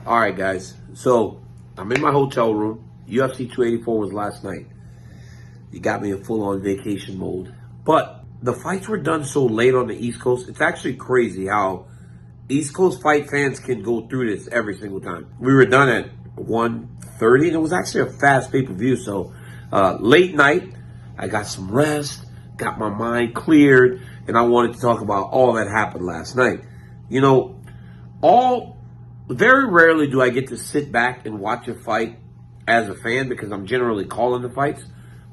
All right, guys. So I'm in my hotel room. UFC 284 was last night. You got me in full-on vacation mode. But the fights were done so late on the East Coast. It's actually crazy how East Coast fight fans can go through this every single time. We were done at 1:30, and it was actually a fast pay-per-view. So late night, I got some rest, got my mind cleared, and I wanted to talk about all that happened last night. You know, very rarely do I get to sit back and watch a fight as a fan because I'm generally calling the fights.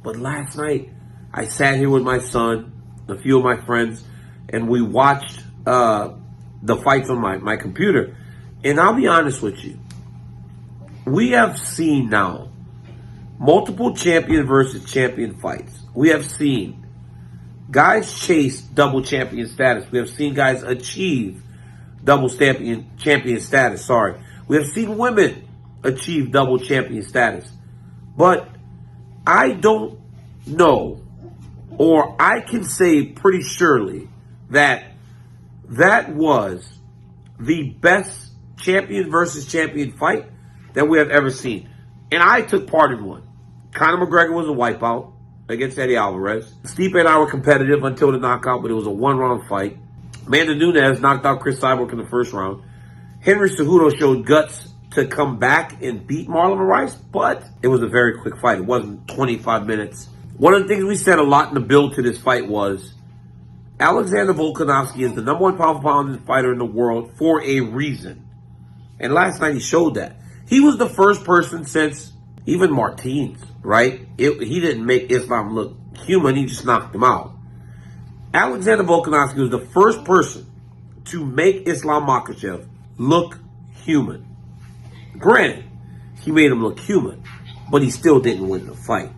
But last night, I sat here with my son, a few of my friends, and we watched the fights on my computer. And I'll be honest with you. We have seen now multiple champion versus champion fights. We have seen guys chase double champion status. We have seen guys achieve double champion status. We have seen women achieve double champion status. But I don't know, or I can say pretty surely that was the best champion versus champion fight that we have ever seen. And I took part in one. Conor McGregor was a wipeout against Eddie Alvarez. Stipe and I were competitive until the knockout, but it was a one-round fight. Amanda Nunes knocked out Chris Cyborg in the first round. Henry Cejudo showed guts to come back and beat Marlon Moraes, but it was a very quick fight. It wasn't 25 minutes. One of the things we said a lot in the build to this fight was Alexander Volkanovski is the number one pound-for-pound fighter in the world for a reason. And last night he showed that. He was the first person since even Martins, right? He didn't make Islam look human. He just knocked him out. Alexander Volkanovski was the first person to make Islam Makhachev look human. Granted, he made him look human, but he still didn't win the fight.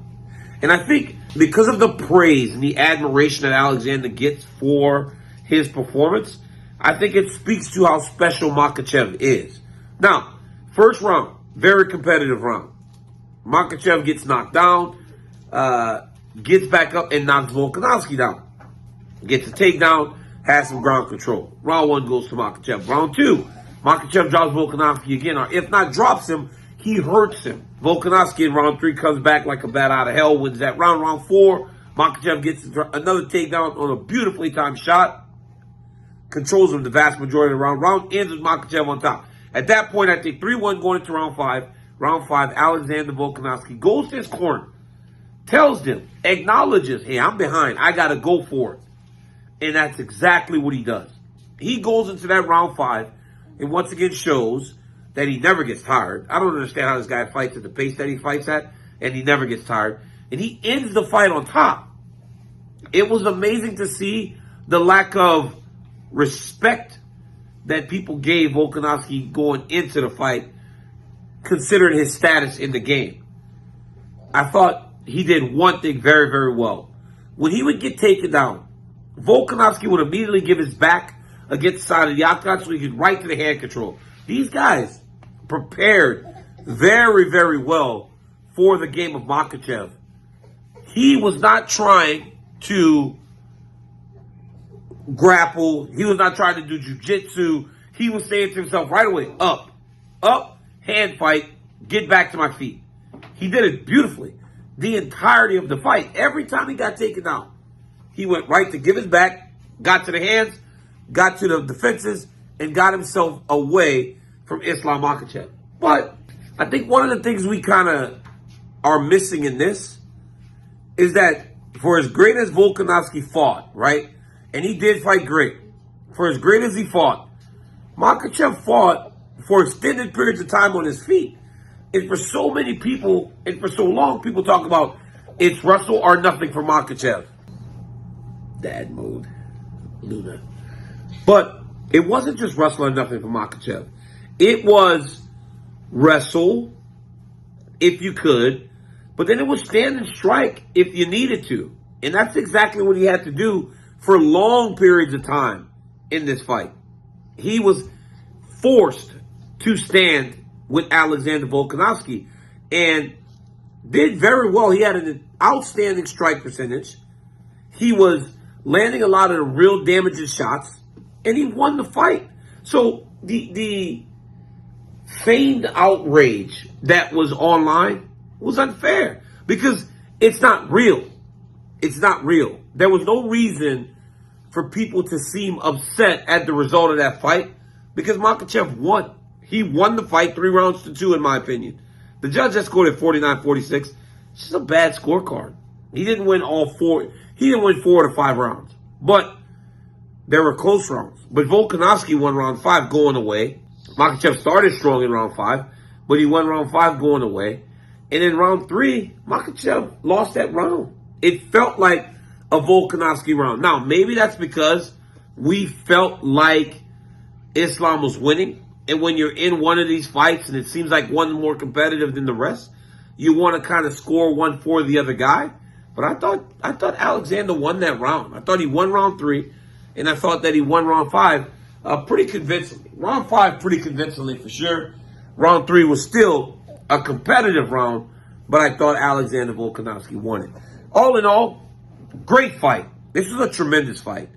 And I think because of the praise and the admiration that Alexander gets for his performance, I think it speaks to how special Makhachev is. Now, first round, very competitive round. Makhachev gets knocked down, gets back up and knocks Volkanovski down. Gets a takedown, has some ground control. Round one goes to Makhachev. Round two, Makhachev drops Volkanovski again, or if not drops him, he hurts him. Volkanovski in round three comes back like a bat out of hell, wins that round. Round four, Makhachev gets another takedown on a beautifully timed shot. Controls him the vast majority of the round. Round ends with Makhachev on top. At that point, I think 3-1 going into round five. Round five, Alexander Volkanovski goes to his corner, tells them, acknowledges, hey, I'm behind. I got to go for it. And that's exactly what he does. He goes into that round five and once again shows that he never gets tired. I don't understand how this guy fights at the pace that he fights at, and he never gets tired. And he ends the fight on top. It was amazing to see the lack of respect that people gave Volkanovski going into the fight, considering his status in the game. I thought he did one thing very, very well. When he would get taken down, Volkanovski would immediately give his back against the side of the octagon so he could right to the hand control. These guys prepared very, very well for the game of Makhachev. He was not trying to grapple. He was not trying to do jiu-jitsu. He was saying to himself right away, up, hand fight, get back to my feet. He did it beautifully. The entirety of the fight, every time he got taken down, he went right to give his back, got to the hands, got to the defenses, and got himself away from Islam Makhachev. But I think one of the things we kind of are missing in this is that for as great as Volkanovski fought, right? And he did fight great. For as great as he fought, Makhachev fought for extended periods of time on his feet. And for so many people, and for so long, people talk about it's wrestle or nothing for Makhachev. Dad mode, Luna. But it wasn't just wrestle or nothing for Makhachev. It was wrestle if you could, but then it was stand and strike if you needed to. And that's exactly what he had to do for long periods of time in this fight. He was forced to stand with Alexander Volkanovski and did very well. He had an outstanding strike percentage. He was landing a lot of the real damaging shots, and he won the fight. So the feigned outrage that was online was unfair because it's not real. It's not real. There was no reason for people to seem upset at the result of that fight because Makhachev won. He won the fight 3-2, in my opinion. The judge that scored at 49-46. It's just a bad scorecard. He didn't win all four. He didn't win 4 to 5 rounds. But there were close rounds. But Volkanovski won round 5 going away. Makhachev started strong in round 5, but he won round 5 going away. And in round 3, Makhachev lost that round. It felt like a Volkanovski round. Now, maybe that's because we felt like Islam was winning. And when you're in one of these fights and it seems like one more competitive than the rest, you want to kind of score one for the other guy. But I thought Alexander won that round. I thought he won round 3, and I thought that he won round 5 pretty convincingly. Round 5 pretty convincingly for sure. Round 3 was still a competitive round, but I thought Alexander Volkanovski won it. All in all, great fight. This was a tremendous fight.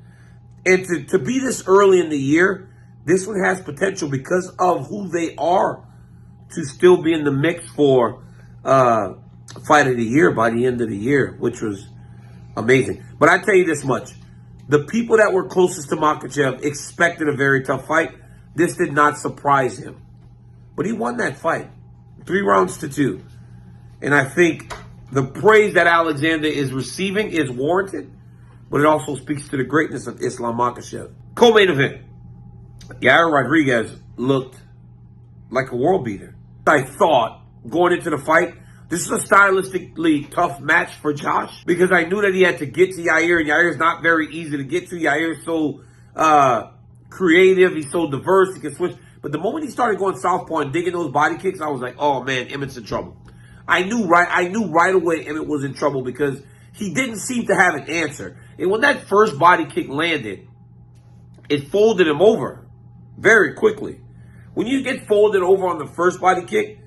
And to be this early in the year, this one has potential because of who they are to still be in the mix for fight of the year by the end of the year, which was amazing. But I tell you this much. The people that were closest to Makhachev expected a very tough fight. This did not surprise him. But he won that fight 3-2. And I think the praise that Alexander is receiving is warranted, but it also speaks to the greatness of Islam Makhachev. Co-main event. Yair Rodriguez looked like a world beater. I thought going into the fight, this is a stylistically tough match for Josh because I knew that he had to get to Yair, and Yair's not very easy to get to. Yair's so creative. He's so diverse. He can switch. But the moment he started going southpaw and digging those body kicks, I was like, oh, man, Emmett's in trouble. I knew right away Emmett was in trouble because he didn't seem to have an answer. And when that first body kick landed, it folded him over very quickly. When you get folded over on the first body kick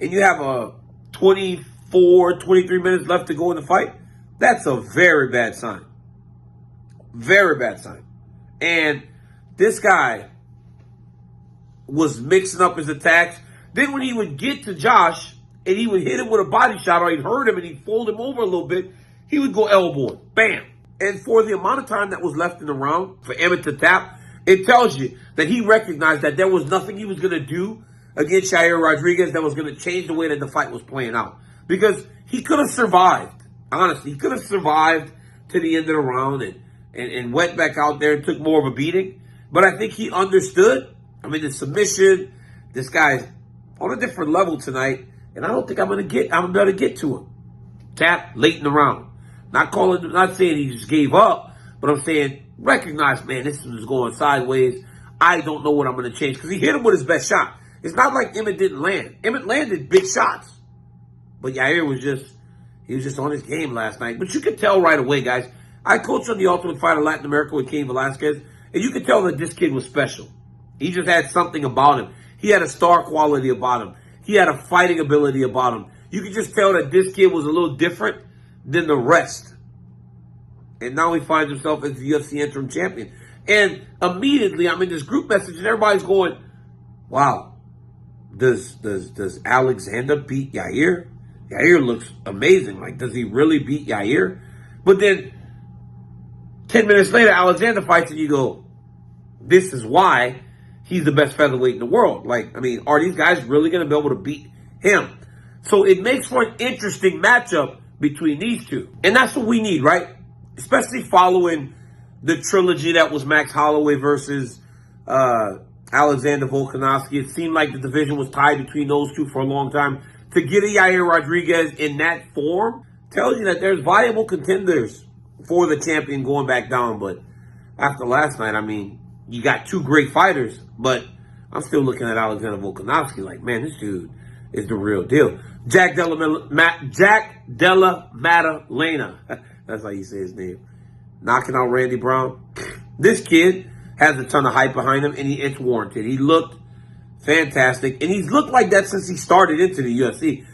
and you have a 24, 23 minutes left to go in the fight, that's a very bad sign. Very bad sign. And this guy was mixing up his attacks. Then when he would get to Josh and he would hit him with a body shot or he'd hurt him and he'd fold him over a little bit, he would go elbowing. Bam. And for the amount of time that was left in the round for Emmett to tap, it tells you that he recognized that there was nothing he was going to do against Yair Rodriguez that was going to change the way that the fight was playing out. Because he could have survived. Honestly, he could have survived to the end of the round and went back out there and took more of a beating. But I think he understood. I mean, the submission, this guy's on a different level tonight. And I don't think I'm going to get to him. Tap late in the round. Not saying he just gave up, but I'm saying recognize, man, this was going sideways. I don't know what I'm going to change because he hit him with his best shot. It's not like Emmett didn't land. Emmett landed big shots. But Yair was just on his game last night. But you could tell right away, guys. I coached on the Ultimate Fighter Latin America with Cain Velasquez, and you could tell that this kid was special. He just had something about him. He had a star quality about him. He had a fighting ability about him. You could just tell that this kid was a little different than the rest. And now he finds himself as the UFC interim champion. And immediately I'm in this group message and everybody's going, wow, does Alexander beat Yair? Yair looks amazing. Like, does he really beat Yair? But then 10 minutes later, Alexander fights and you go, this is why he's the best featherweight in the world. Like, I mean, are these guys really going to be able to beat him? So it makes for an interesting matchup between these two. And that's what we need, right? Especially following the trilogy that was Max Holloway versus Alexander Volkanovski. It seemed like the division was tied between those two for a long time. To get a Yair Rodriguez in that form tells you that there's viable contenders for the champion going back down. But after last night, I mean, you got two great fighters, but I'm still looking at Alexander Volkanovski like, man, this dude is the real deal. Jack Della Maddalena. That's how you say his name. Knocking out Randy Brown. This kid has a ton of hype behind him, and it's warranted. He looked fantastic, and he's looked like that since he started into the UFC.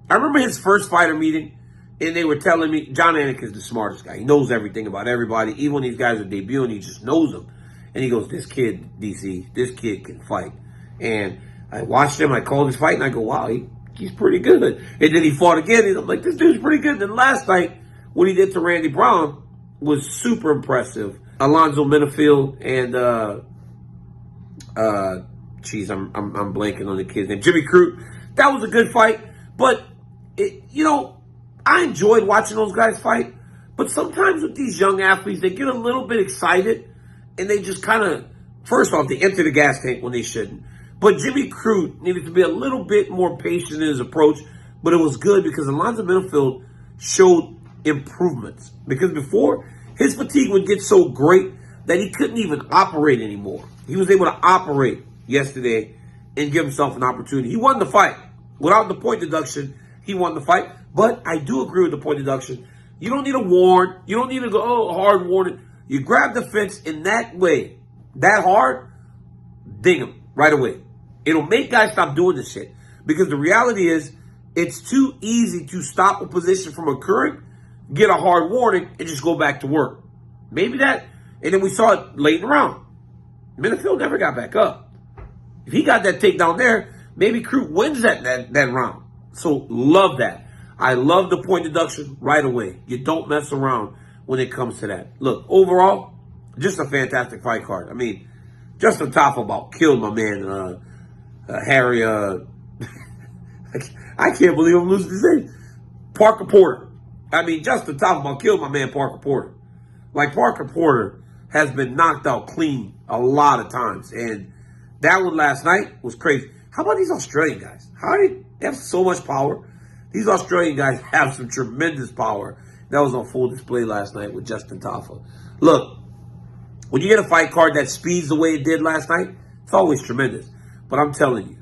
I remember his first fighter meeting, and they were telling me, John Anik is the smartest guy. He knows everything about everybody. Even when these guys are debuting, he just knows them. And he goes, this kid, DC, this kid can fight. And I watched him. I called his fight, and I go, wow, he's pretty good. And then he fought again, and I'm like, this dude's pretty good. And then last night, what he did to Randy Brown was super impressive. Alonzo Menifield and I'm blanking on the kid's name. Jimmy Crute. That was a good fight, but I enjoyed watching those guys fight. But sometimes with these young athletes, they get a little bit excited, and they just kind of, first off, they enter the gas tank when they shouldn't. But Jimmy Crute needed to be a little bit more patient in his approach, but it was good because Alonzo Menifield showed improvements. Because before, his fatigue would get so great that he couldn't even operate anymore. He was able to operate yesterday and give himself an opportunity. He won the fight. Without the point deduction, he won the fight. But I do agree with the point deduction. You don't need a warn. You don't need to go, hard warning. You grab the fence in that way, that hard, ding him right away. It'll make guys stop doing this shit. Because the reality is, it's too easy to stop a position from occurring, get a hard warning, and just go back to work. Maybe that, and then we saw it late in the round. Menifield never got back up. If he got that takedown there, maybe Crute wins that round. So love that. I love the point deduction right away. You don't mess around when it comes to that. Look, overall, just a fantastic fight card. I mean, Justin Tafelbaum killed my man, Harry. I can't believe I'm losing his name. Parker Porter. I mean, Justin Tafelbaum killed my man, Parker Porter. Like, Parker Porter has been knocked out clean a lot of times. And that one last night was crazy. How about these Australian guys? How do they have so much power? These Australian guys have some tremendous power. That was on full display last night with Justin Tafa. Look, when you get a fight card that speeds the way it did last night, it's always tremendous. But I'm telling you,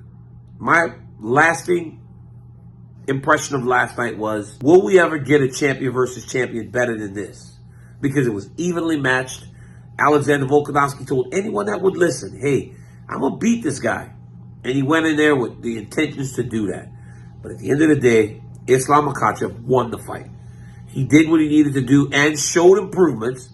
my lasting impression of last night was, will we ever get a champion versus champion better than this? Because it was evenly matched. Alexander Volkanovski told anyone that would listen, hey, I'm going to beat this guy. And he went in there with the intentions to do that. But at the end of the day, Islam Makhachev won the fight. He did what he needed to do and showed improvements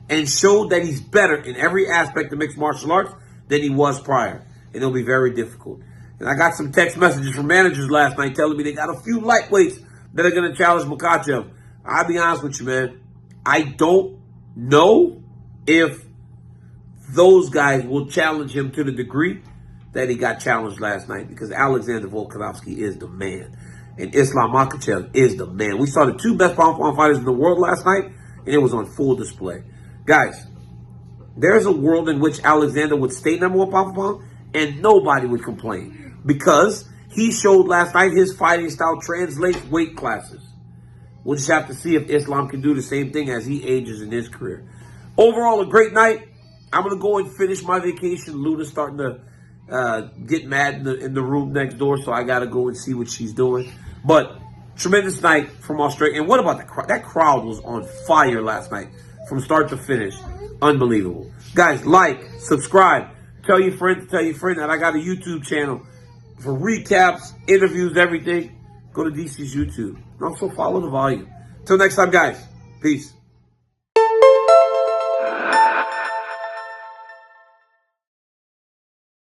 and showed that he's better in every aspect of mixed martial arts than he was prior. And it'll be very difficult. And I got some text messages from managers last night telling me they got a few lightweights that are going to challenge Makhachev. I'll be honest with you, man. I don't know if those guys will challenge him to the degree that he got challenged last night, because Alexander Volkanovski is the man. And Islam Makhachev is the man. We saw the two best pound-for-pound fighters in the world last night, and it was on full display. Guys, there's a world in which Alexander would stay number one pound-for-pound, and nobody would complain. Because he showed last night his fighting style translates weight classes. We'll just have to see if Islam can do the same thing as he ages in his career. Overall, a great night. I'm going to go and finish my vacation. Luna's starting to get mad in the room next door, so I got to go and see what she's doing. But tremendous night from Australia. And what about the crowd? That crowd was on fire last night from start to finish. Unbelievable. Guys, like, subscribe, tell your friends that I got a YouTube channel for recaps, interviews, everything. Go to DC's YouTube. And also follow the volume. Till next time, guys. Peace.